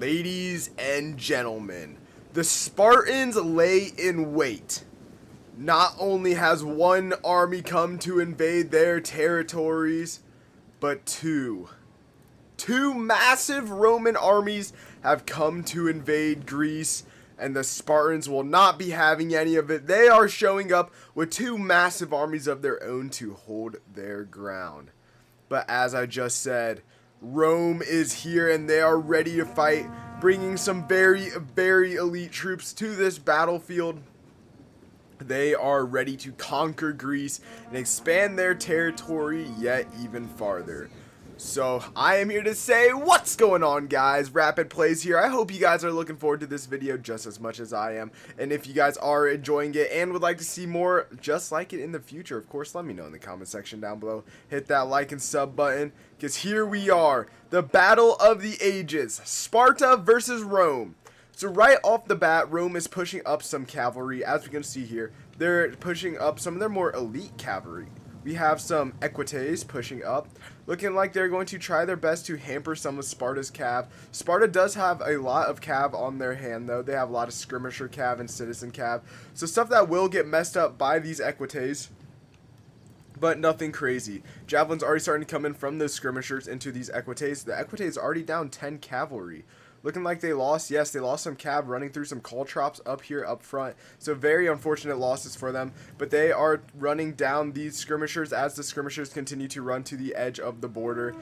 Ladies and gentlemen, the Spartans lay in wait. Not only has one army come to invade their territories, but two. Two massive Roman armies have come to invade Greece, and the Spartans will not be having any of it. They are showing up with two massive armies of their own to hold their ground. But as I just said, Rome is here and they are ready to fight, bringing some very elite troops to this battlefield. They are ready to conquer Greece and expand their territory yet even farther. So I am here to say, what's going on, guys? Rapid Plays here. I hope you guys are looking forward to this video just as much as I am. And if you guys are enjoying it and would like to see more just like it in the future, of course, let me know in the comment section down below. Hit that like and sub button, because here we are, the battle of the ages, Sparta versus Rome. So right off the bat, Rome is pushing up some cavalry. As we can see here, they're pushing up some of their more elite cavalry. We have some equites pushing up, looking like they're going to try their best to hamper some of Sparta's cav. Sparta does have a lot of cav on their hand, though. They have a lot of skirmisher cav and citizen cav, so stuff that will get messed up by these equites, but nothing crazy. Javelin's already starting to come in from those skirmishers into these equites. The equites already down 10 cavalry. Looking like they lost. Yes, they lost some cav running through some caltrops up here up front. So very unfortunate losses for them. But they are running down these skirmishers as the skirmishers continue to run to the edge of the border.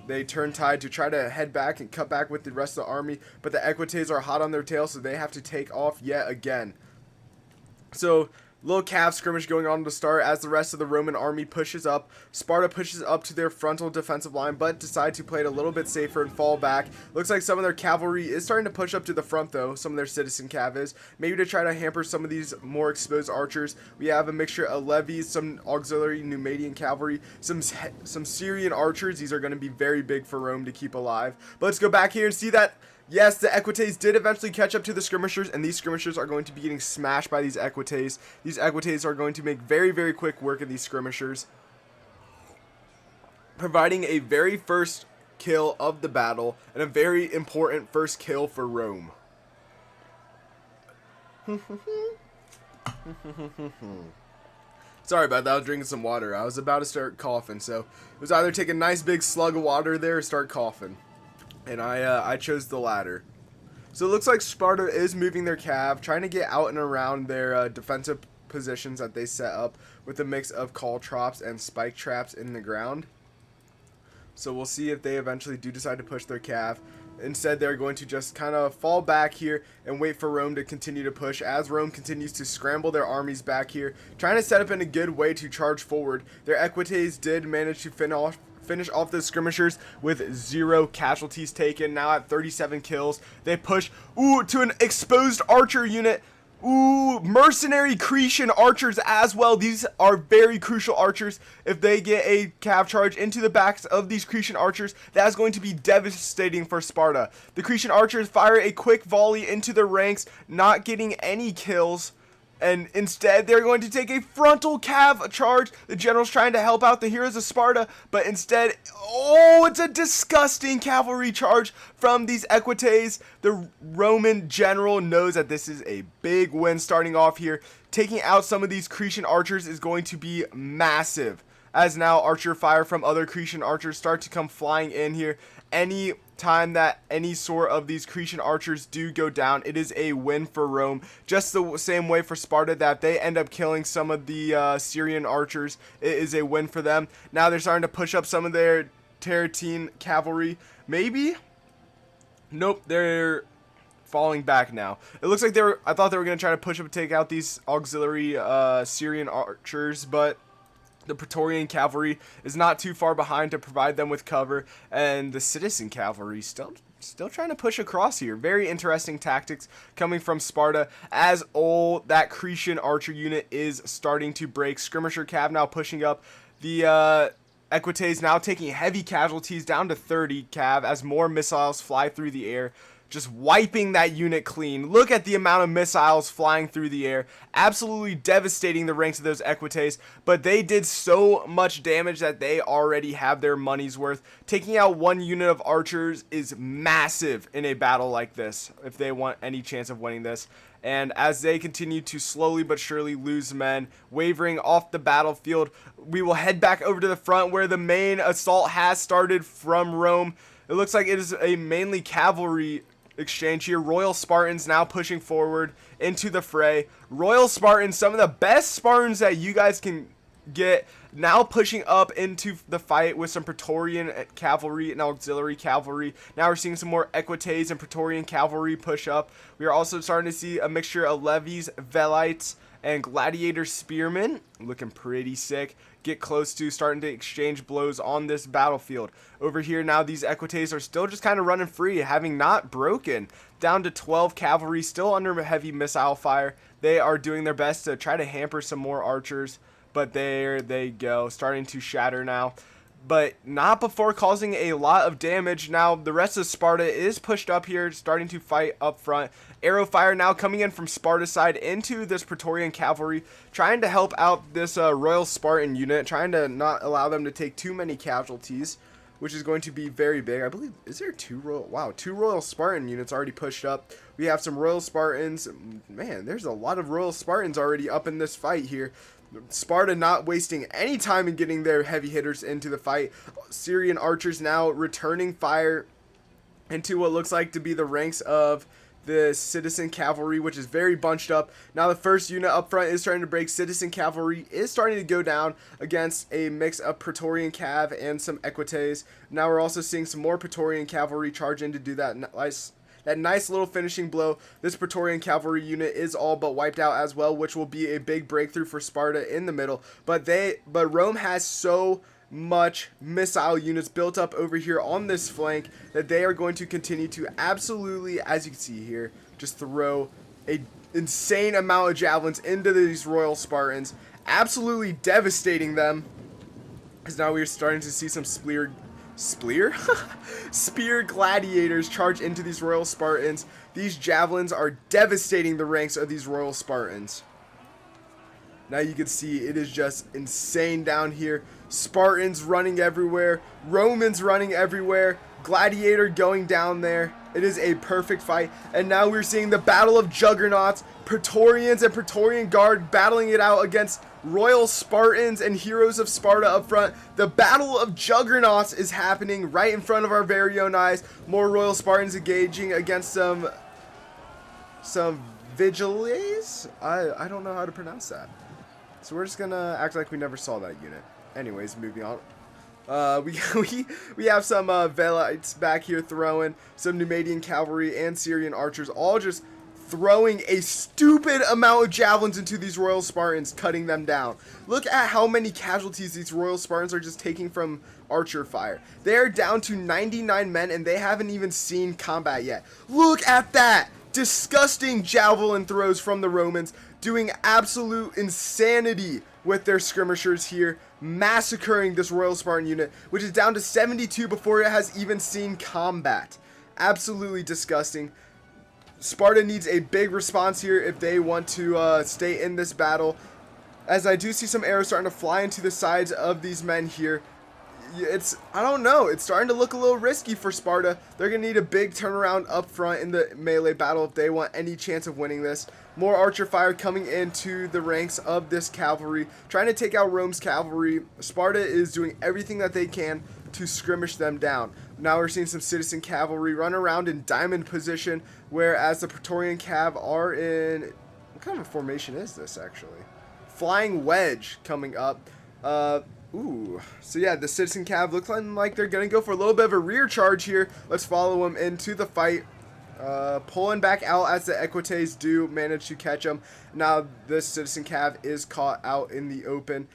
They turn tide to try to head back and cut back with the rest of the army. But the equites are hot on their tail, so they have to take off yet again. So little cav skirmish going on to start as the rest of the Roman army pushes up. Sparta pushes up to their frontal defensive line, but decide to play it a little bit safer and fall back. Looks like some of their cavalry is starting to push up to the front, though. Some of their citizen cav is. Maybe to try to hamper some of these more exposed archers. We have a mixture of levies, some auxiliary Numidian cavalry, some Syrian archers. These are going to be very big for Rome to keep alive. But let's go back here and see that. Yes, the equites did eventually catch up to the skirmishers, and these skirmishers are going to be getting smashed by these equites. These equites are going to make very quick work of these skirmishers, providing a very first kill of the battle and a very important first kill for Rome. Sorry about that, I was drinking some water. I was about to start coughing, so it was either take a nice big slug of water there or start coughing. And I chose the latter. So it looks like Sparta is moving their cav, trying to get out and around their defensive positions that they set up with a mix of caltrops and spike traps in the ground. So we'll see if they eventually do decide to push their cav. Instead, they're going to just kind of fall back here and wait for Rome to continue to push as Rome continues to scramble their armies back here, trying to set up in a good way to charge forward. Their equites did manage to finish off the skirmishers with 0 casualties taken. Now at 37 kills, they push to an exposed archer unit. Mercenary Cretan archers as well. These are very crucial archers. If they get a cav charge into the backs of these Cretan archers, that is going to be devastating for Sparta. The Cretan archers fire a quick volley into the ranks, not getting any kills. And instead, they're going to take a frontal cav charge. The general's trying to help out the heroes of Sparta, but instead, it's a disgusting cavalry charge from these equites. The Roman general knows that this is a big win starting off here. Taking out some of these Cretan archers is going to be massive, as now archer fire from other Cretan archers start to come flying in here. Any time that any sort of these Cretan archers do go down, it is a win for Rome. Just the same way for Sparta that they end up killing some of the Syrian archers, it is a win for them. Now they're starting to push up some of their Tarentine cavalry. Maybe? Nope, they're falling back now. It looks like I thought they were going to try to push up and take out these auxiliary Syrian archers, but the Praetorian cavalry is not too far behind to provide them with cover, and the citizen cavalry still trying to push across here. Very interesting tactics coming from Sparta, as that Cretan archer unit is starting to break. Skirmisher cav now pushing up. The equites now taking heavy casualties down to 30 cav as more missiles fly through the air, just wiping that unit clean. Look at the amount of missiles flying through the air, absolutely devastating the ranks of those Equites, but they did so much damage that they already have their money's worth. Taking out one unit of archers is massive in a battle like this if they want any chance of winning this. And as they continue to slowly but surely lose men, wavering off the battlefield, we will head back over to the front where the main assault has started from Rome. It looks like it is a mainly cavalry exchange here. Royal Spartans now pushing forward into the fray. Royal Spartans, some of the best Spartans that you guys can get, now pushing up into the fight with some Praetorian cavalry and auxiliary cavalry. Now we're seeing some more Equites and Praetorian cavalry push up. We are also starting to see a mixture of levies, velites, and gladiator spearmen. Looking pretty sick. Get close to starting to exchange blows on this battlefield. Over here now, these Equites are still just kind of running free, having not broken. Down to 12 cavalry, still under heavy missile fire. They are doing their best to try to hamper some more archers, but there they go, starting to shatter now, but not before causing a lot of damage. Now the rest of Sparta is pushed up here, starting to fight up front. Arrow fire now coming in from Sparta's side into this Praetorian cavalry, trying to help out this Royal Spartan unit, trying to not allow them to take too many casualties, which is going to be very big. I believe, is there two Royal Spartan units already pushed up. We have some Royal Spartans. Man, there's a lot of Royal Spartans already up in this fight here. Sparta not wasting any time in getting their heavy hitters into the fight. Syrian archers now returning fire into what looks like to be the ranks of the citizen cavalry, which is very bunched up. Now the first unit up front is starting to break. Citizen cavalry is starting to go down against a mix of Praetorian cav and some Equites. Now we're also seeing some more Praetorian cavalry charge in to do that nice little finishing blow. This Praetorian cavalry unit is all but wiped out as well, which will be a big breakthrough for Sparta in the middle. But Rome has so much missile units built up over here on this flank that they are going to continue to absolutely, as you can see here, just throw a insane amount of javelins into these Royal Spartans, absolutely devastating them. Because now we are starting to see some spear gladiators charge into these Royal Spartans. These javelins are devastating the ranks of these Royal Spartans. Now you can see it is just insane down here. Spartans running everywhere, Romans running everywhere, gladiator going down there. It is a perfect fight. And now we're seeing the battle of juggernauts, Praetorians and Praetorian Guard battling it out against Royal Spartans and heroes of Sparta up front. The battle of juggernauts is happening right in front of our very own eyes. More Royal Spartans engaging against some vigiles. I don't know how to pronounce that. So we're just gonna act like we never saw that unit. Anyways, moving on. We have some velites back here throwing, some Numidian cavalry and Syrian archers, all just throwing a stupid amount of javelins into these Royal Spartans, cutting them down. Look at how many casualties these Royal Spartans are just taking from archer fire. They are down to 99 men and they haven't even seen combat yet. Look at that! Disgusting javelin throws from the Romans, doing absolute insanity with their skirmishers here, massacring this Royal Spartan unit, which is down to 72 before it has even seen combat. Absolutely disgusting. Sparta needs a big response here if they want to stay in this battle, as I do see some arrows starting to fly into the sides of these men here. I don't know, it's starting to look a little risky for Sparta. They're going to need a big turnaround up front in the melee battle if they want any chance of winning this. More archer fire coming into the ranks of this cavalry, trying to take out Rome's cavalry. Sparta is doing everything that they can to skirmish them down. Now we're seeing some citizen cavalry run around in diamond position, whereas the Praetorian cav are in... What kind of a formation is this, actually? Flying wedge coming up. Ooh, so yeah, the citizen cav looks like they're going to go for a little bit of a rear charge here. Let's follow them into the fight. Pulling back out as the Equites do manage to catch them. Now this citizen cav is caught out in the open.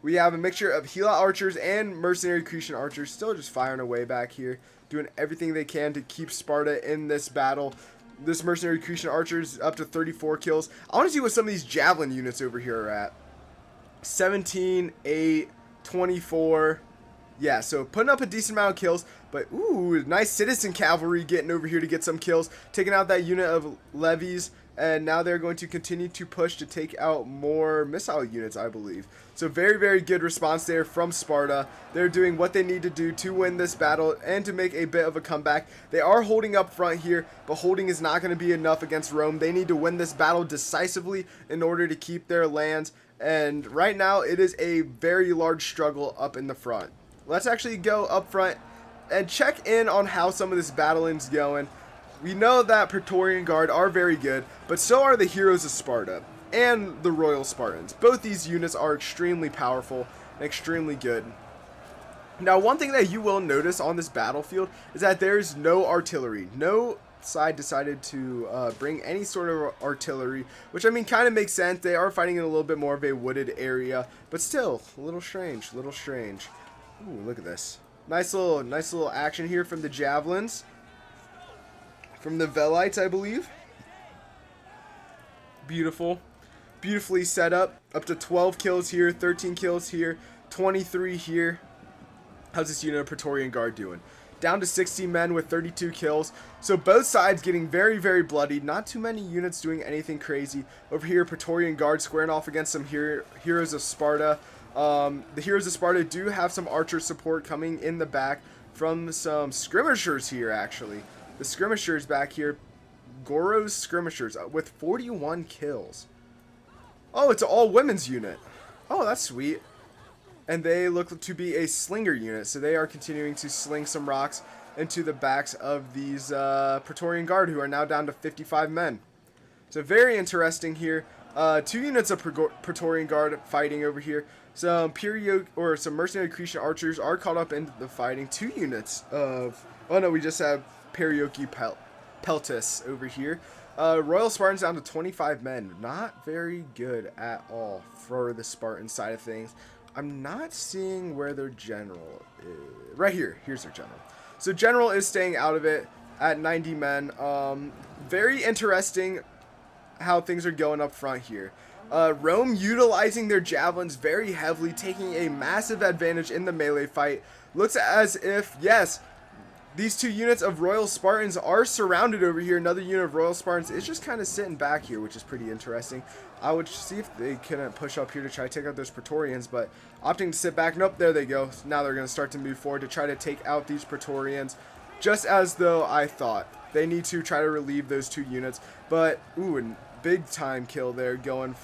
We have a mixture of Helot archers and mercenary Cretan archers still just firing away back here, doing everything they can to keep Sparta in this battle. This mercenary Cretan archers up to 34 kills. I want to see what some of these javelin units over here are at. 17, 8, 24. Yeah, so putting up a decent amount of kills, but ooh, nice citizen cavalry getting over here to get some kills, taking out that unit of levies, and now they're going to continue to push to take out more missile units, I believe. So very, very good response there from Sparta. They're doing what they need to do to win this battle and to make a bit of a comeback. They are holding up front here, but holding is not going to be enough against Rome. They need to win this battle decisively in order to keep their lands, and right now it is a very large struggle up in the front. Let's actually go up front and check in on how some of this battling's going. We know that Praetorian Guard are very good, but so are the Heroes of Sparta and the Royal Spartans. Both these units are extremely powerful and extremely good. Now, one thing that you will notice on this battlefield is that there's no artillery. No side decided to bring any sort of artillery, which I mean kind of makes sense. They are fighting in a little bit more of a wooded area, but still a little strange, Ooh, look at this. Nice little action here from the javelins. From the Velites, I believe. Beautiful. Beautifully set up. Up to 12 kills here, 13 kills here, 23 here. How's this unit of Praetorian Guard doing? Down to 60 men with 32 kills. So both sides getting very, very bloodied. Not too many units doing anything crazy. Over here, Praetorian Guard squaring off against some Heroes of Sparta. The Heroes of Sparta do have some archer support coming in the back from some skirmishers here, actually. The skirmishers back here, Goro's skirmishers with 41 kills. Oh, it's an all-women's unit. Oh, that's sweet. And they look to be a slinger unit, so they are continuing to sling some rocks into the backs of these Praetorian Guard, who are now down to 55 men. So very interesting here. 2 units of Praetorian Guard fighting over here. Some mercenary Cretan archers are caught up in the fighting. 2 units of... Oh no, we just have Perioki Peltis over here. Royal Spartans down to 25 men. Not very good at all for the Spartan side of things. I'm not seeing where their general is. Right here. Here's their general. So general is staying out of it at 90 men. Very interesting how things are going up front here. Rome utilizing their javelins very heavily, taking a massive advantage in the melee fight. Looks as if, yes, these 2 units of Royal Spartans are surrounded over here. Another unit of Royal Spartans is just kind of sitting back here, which is pretty interesting. I would see if they couldn't push up here to try to take out those Praetorians, but opting to sit back. Nope, there they go. Now they're going to start to move forward to try to take out these Praetorians, just as though I thought. They need to try to relieve those 2 units, but ooh, and big time kill there going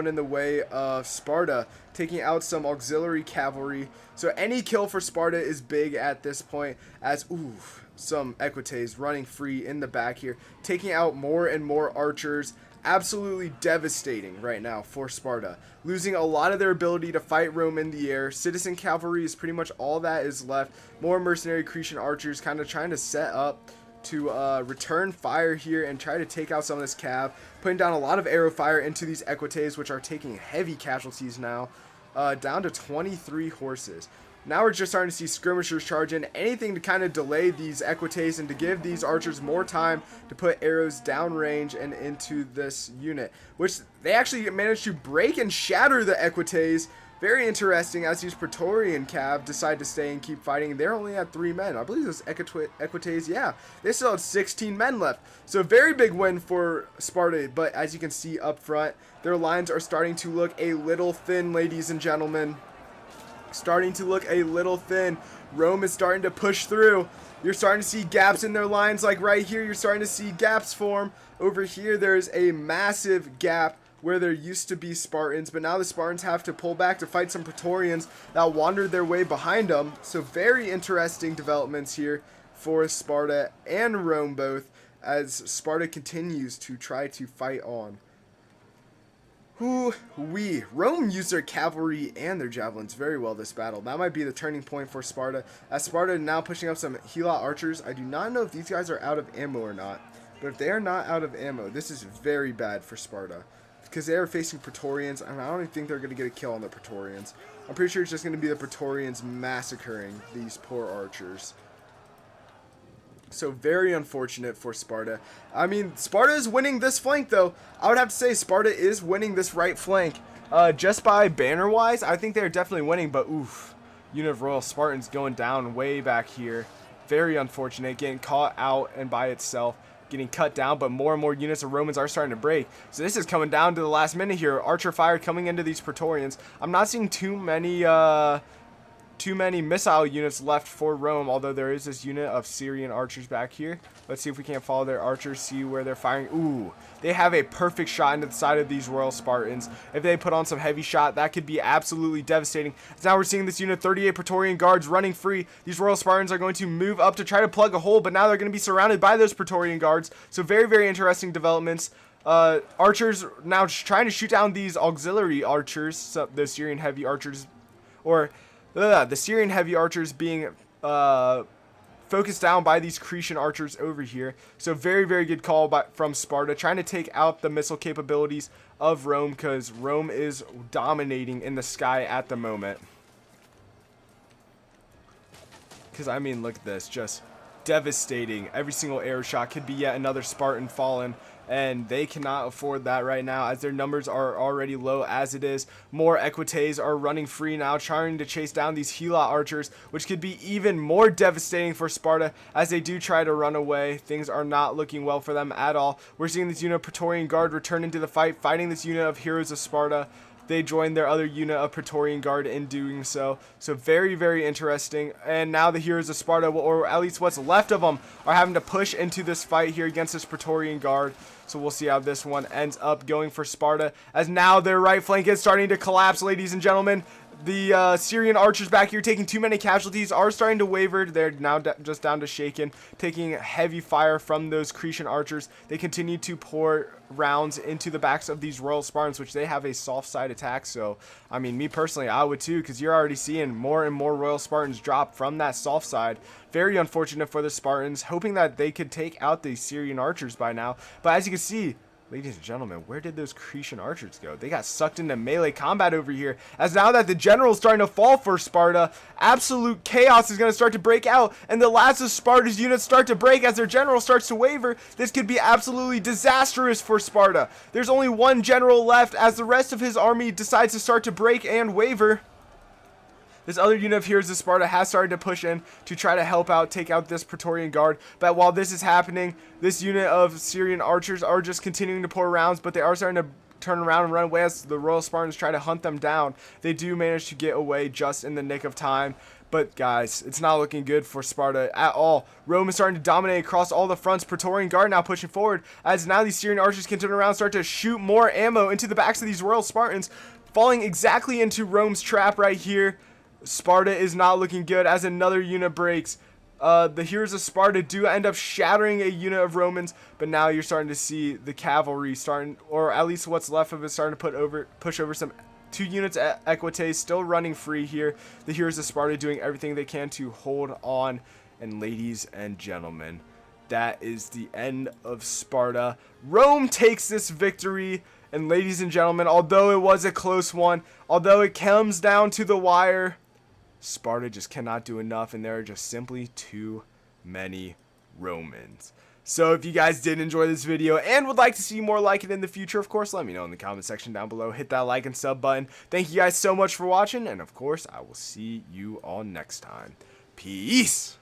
in the way of Sparta, taking out some auxiliary cavalry. So any kill for Sparta is big at this point, as ooh, some equites running free in the back here, taking out more and more archers. Absolutely devastating right now for Sparta, losing a lot of their ability to fight Rome in the air. Citizen cavalry is pretty much all that is left. More mercenary Cretan archers kind of trying to set up to return fire here and try to take out some of this cav, putting down a lot of arrow fire into these equites, which are taking heavy casualties now, down to 23 horses. Now we're just starting to see skirmishers charge in, anything to kind of delay these equites and to give these archers more time to put arrows downrange and into this unit, which they actually managed to break and shatter the equites. Very interesting, as these Praetorian cav decide to stay and keep fighting. They're only at 3 men. I believe those equites, yeah, they still had 16 men left. So a very big win for Sparta, but as you can see up front, their lines are starting to look a little thin, ladies and gentlemen. Starting to look a little thin. Rome is starting to push through. You're starting to see gaps in their lines, like right here. You're starting to see gaps form. Over here, there's a massive gap where there used to be Spartans, but now the Spartans have to pull back to fight some Praetorians that wandered their way behind them. So very interesting developments here for Sparta and Rome both, as Sparta continues to try to fight on. Rome used their cavalry and their javelins very well this battle. That might be the turning point for Sparta, as Sparta now pushing up some Helot archers. I do not know if these guys are out of ammo or not, but if they are not out of ammo, this is very bad for Sparta, because they are facing Praetorians, and I don't even think they're going to get a kill on the Praetorians. I'm pretty sure it's just going to be the Praetorians massacring these poor archers. So very unfortunate for Sparta. I mean, Sparta is winning this flank, though. I would have to say Sparta is winning this right flank. Just by banner-wise, I think they're definitely winning, but oof. unit of Royal Spartans going down way back here. Very unfortunate, getting caught out and by itself, getting cut down, but more and more units of Romans are starting to break. So this is coming down to the last minute here. Archer fire coming into these Praetorians. I'm not seeing too many missile units left for Rome, although there is this unit of Syrian archers back here. Let's see if we can't follow their archers, see where they're firing. Ooh, they have a perfect shot into the side of these Royal Spartans. If they put on some heavy shot, that could be absolutely devastating. So now we're seeing this unit, 38 Praetorian guards running free. These Royal Spartans are going to move up to try to plug a hole, but now they're going to be surrounded by those Praetorian guards. So very, very interesting developments. Archers now trying to shoot down these auxiliary archers, so the Syrian heavy archers, or the Syrian heavy archers being focused down by these Cretan archers over here. So very, very good call from Sparta, trying to take out the missile capabilities of Rome, because Rome is dominating in the sky at the moment. Because, I mean, look at this, just devastating. Every single arrow shot could be yet another Spartan fallen, and they cannot afford that right now, as their numbers are already low as it is. More Equites are running free now, trying to chase down these Helot archers, which could be even more devastating for Sparta as they do try to run away. Things are not looking well for them at all. We're seeing this unit of Praetorian Guard return into the fight, fighting this unit of Heroes of Sparta. They joined their other unit of Praetorian Guard in doing so. So very, very interesting. And now the Heroes of Sparta, or at least what's left of them, are having to push into this fight here against this Praetorian Guard. So we'll see how this one ends up going for Sparta, as now their right flank is starting to collapse, ladies and gentlemen. The Syrian archers back here taking too many casualties are starting to waver. They're now just down to shaken, taking heavy fire from those Cretan archers. They continue to pour rounds into the backs of these Royal Spartans, which they have a soft side attack. So, I mean, me personally, I would too, because you're already seeing more and more Royal Spartans drop from that soft side. Very unfortunate for the Spartans, hoping that they could take out the Syrian archers by now. But as you can see, ladies and gentlemen, where did those Cretan archers go? They got sucked into melee combat over here, as now that the general is starting to fall for Sparta, absolute chaos is going to start to break out, and the last of Sparta's units start to break as their general starts to waver. This could be absolutely disastrous for Sparta. There's only one general left, as the rest of his army decides to start to break and waver. This other unit of Heroes of Sparta has started to push in to try to help out, take out this Praetorian Guard. But while this is happening, this unit of Syrian archers are just continuing to pour rounds, but they are starting to turn around and run away as the Royal Spartans try to hunt them down. They do manage to get away just in the nick of time. But guys, it's not looking good for Sparta at all. Rome is starting to dominate across all the fronts. Praetorian Guard now pushing forward, as now these Syrian archers can turn around and start to shoot more ammo into the backs of these Royal Spartans, falling exactly into Rome's trap right here. Sparta is not looking good as another unit breaks. The Heroes of Sparta do end up shattering a unit of Romans, but now you're starting to see the cavalry starting, or at least what's left of it, starting to push over some two units at Equites, still running free here. The Heroes of Sparta doing everything they can to hold on. And ladies and gentlemen, that is the end of Sparta. Rome takes this victory. And ladies and gentlemen, although it was a close one, although it comes down to the wire, Sparta just cannot do enough, and there are just simply too many Romans. So if you guys did enjoy this video and would like to see more like it in the future, of course, let me know in the comment section down below. Hit that like and sub button. Thank you guys so much for watching, and of course, I will see you all next time. Peace!